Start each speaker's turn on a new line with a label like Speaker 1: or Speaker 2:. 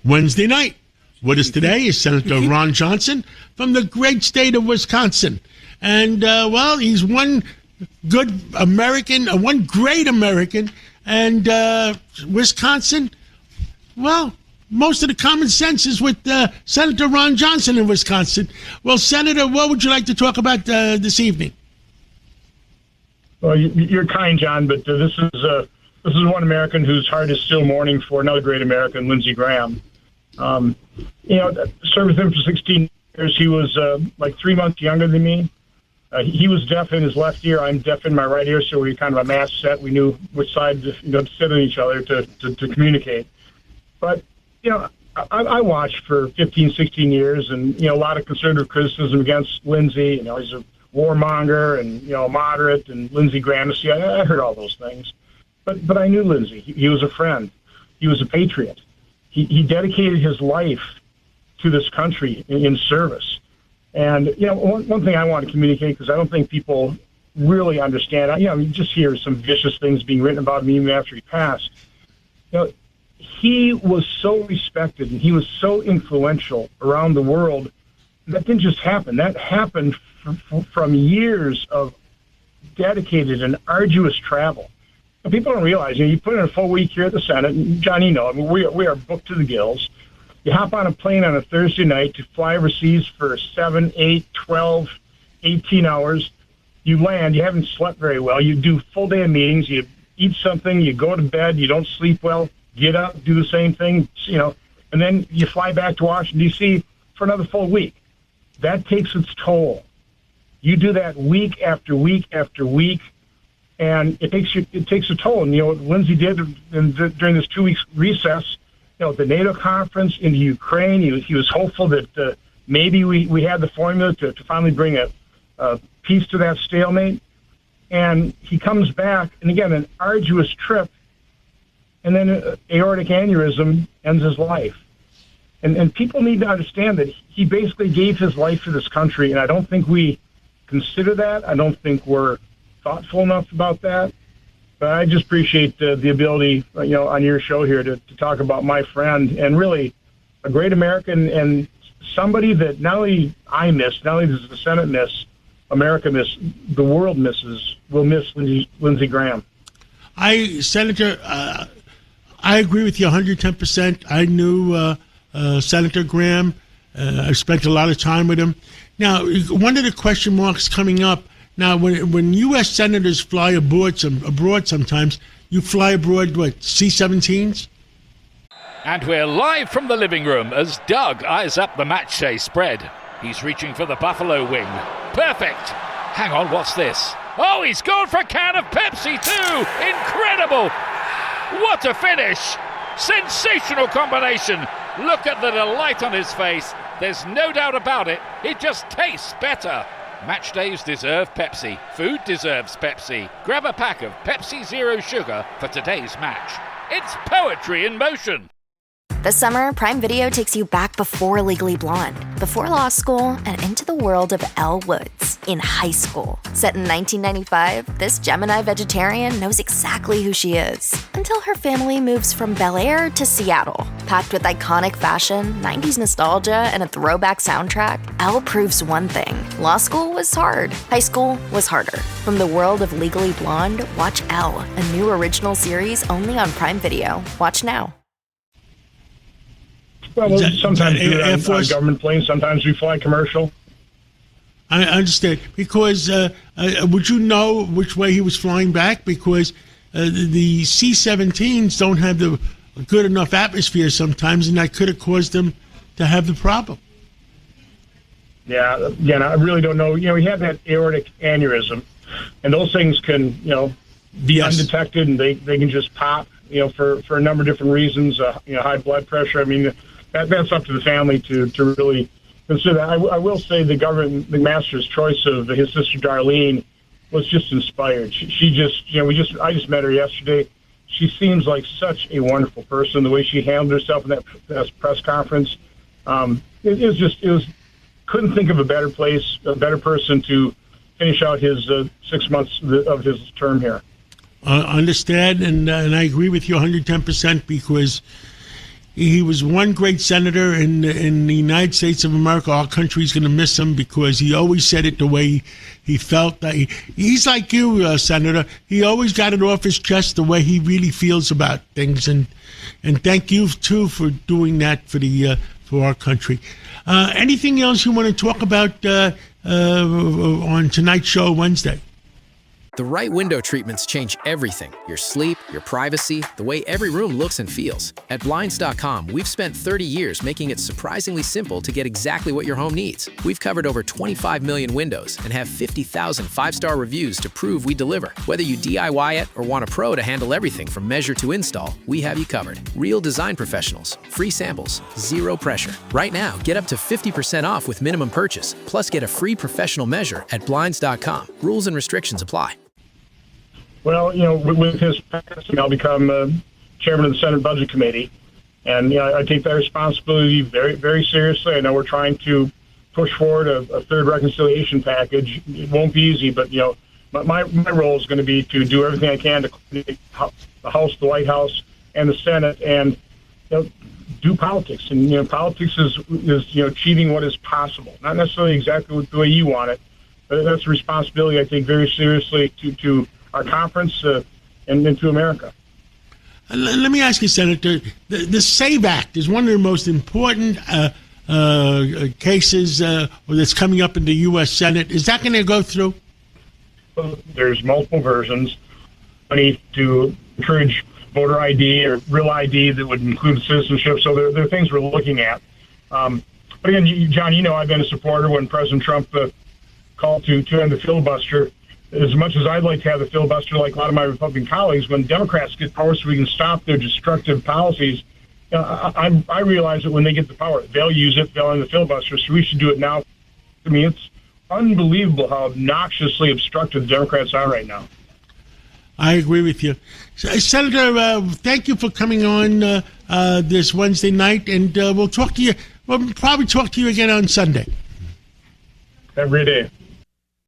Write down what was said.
Speaker 1: Wednesday night. With us today is Senator Ron Johnson from the great state of Wisconsin. And, he's one good American, one great American. And Wisconsin, most of the common sense is with Senator Ron Johnson in Wisconsin. Well, Senator, what would you like to talk about this evening?
Speaker 2: Well, you're kind, John, but this is one American whose heart is still mourning for another great American, Lindsey Graham. Served with him for 16 years. He was like 3 months younger than me. He was deaf in his left ear. I'm deaf in my right ear, so we kind of a match set. We knew which side to sit on each other to communicate. But, I watched for 15, 16 years, and, a lot of conservative criticism against Lindsey. He's a warmonger and, moderate, and Lindsey Graham. See, I heard all those things. But I knew Lindsey. He was a friend. He was a patriot. He dedicated his life to this country in service. And, one thing I want to communicate, because I don't think people really understand, you just hear some vicious things being written about him even after he passed. He was so respected and he was so influential around the world. That didn't just happen. That happened from years of dedicated and arduous travel. And people don't realize, you put in a full week here at the Senate, and John, we are booked to the gills. You hop on a plane on a Thursday night to fly overseas for 7, 8, 12, 18 hours. You land, you haven't slept very well. You do full day of meetings. You eat something, you go to bed, you don't sleep well, get up, do the same thing, and then you fly back to Washington, D.C. for another full week. That takes its toll. You do that week after week after week, and it takes a toll. And what Lindsey did during this 2 weeks recess, the NATO conference into Ukraine, he was hopeful that maybe we had the formula to finally bring a peace to that stalemate. And he comes back, and again, an arduous trip, and then an aortic aneurysm ends his life. And people need to understand that he basically gave his life to this country, and I don't think we consider that. I don't think we're thoughtful enough about that. But I just appreciate the ability, on your show here to talk about my friend and really a great American and somebody that not only I miss, not only does the Senate miss, America miss, the world will miss Lindsey Graham.
Speaker 1: Senator, I agree with you 110%. I knew Senator Graham. I spent a lot of time with him. Now, one of the question marks coming up, now, when U.S. senators fly abroad sometimes, you fly abroad, C-17s?
Speaker 3: And we're live from the living room as Doug eyes up the match day spread. He's reaching for the buffalo wing. Perfect! Hang on, what's this? Oh, he's gone for a can of Pepsi too! Incredible! What a finish! Sensational combination! Look at the delight on his face. There's no doubt about it. It just tastes better. Match days deserve Pepsi. Food deserves Pepsi. Grab a pack of Pepsi Zero Sugar for today's match. It's poetry in motion.
Speaker 4: This summer, Prime Video takes you back before Legally Blonde, before law school, and into the world of Elle Woods in high school. Set in 1995, this Gemini vegetarian knows exactly who she is until her family moves from Bel Air to Seattle. Packed with iconic fashion, 90s nostalgia, and a throwback soundtrack, Elle proves one thing. Law school was hard. High school was harder. From the world of Legally Blonde, watch Elle, a new original series only on Prime Video. Watch now.
Speaker 2: Well, sometimes we on government planes, sometimes we fly commercial.
Speaker 1: I understand. Because would you know which way he was flying back? Because the C-17s don't have the good enough atmosphere sometimes, and that could have caused them to have the problem.
Speaker 2: Yeah, again, I really don't know. He had that aortic aneurysm, and those things can, be undetected, and they can just pop, for a number of different reasons, high blood pressure. I mean, that's up to the family to really consider. I will say the McMaster's choice of his sister Darlene was just inspired. She just, I just met her yesterday. She seems like such a wonderful person. The way she handled herself in that press conference, it was couldn't think of a better person to finish out his 6 months of his term here.
Speaker 1: Understand, and I agree with you 110% because, He was one great senator in the United States of America. Our country's going to miss him because he always said it the way he felt. He's like you, Senator. He always got it off his chest the way he really feels about things. And thank you, too, for doing that for our country. Anything else you want to talk about on tonight's show Wednesday?
Speaker 5: The right window treatments change everything. Your sleep, your privacy, the way every room looks and feels. At Blinds.com, we've spent 30 years making it surprisingly simple to get exactly what your home needs. We've covered over 25 million windows and have 50,000 five-star reviews to prove we deliver. Whether you DIY it or want a pro to handle everything from measure to install, we have you covered. Real design professionals, free samples, zero pressure. Right now, get up to 50% off with minimum purchase, plus get a free professional measure at Blinds.com. Rules and restrictions apply.
Speaker 2: Well, with his passing, I'll become chairman of the Senate Budget Committee, and I take that responsibility very, very seriously. I know we're trying to push forward a third reconciliation package. It won't be easy, but my role is going to be to do everything I can to coordinate the House, the White House, and the Senate, and do politics. And politics is achieving what is possible, not necessarily exactly the way you want it, but that's a responsibility I take very seriously to our conference and to America.
Speaker 1: Let me ask you, Senator, the SAVE Act is one of the most important cases that's coming up in the U.S. Senate. Is that going to go through?
Speaker 2: Well, there's multiple versions. Money to encourage voter ID or real ID that would include citizenship. So there are things we're looking at. But again, John, I've been a supporter when President Trump called to end the filibuster. As much as I'd like to have the filibuster, like a lot of my Republican colleagues, when Democrats get power so we can stop their destructive policies, I realize that when they get the power, they'll use it, they'll end the filibuster, so we should do it now. I mean, it's unbelievable how obnoxiously obstructive the Democrats are right now.
Speaker 1: I agree with you. Senator, thank you for coming on this Wednesday night, and we'll talk to you. We'll probably talk to you again on Sunday.
Speaker 2: Every day.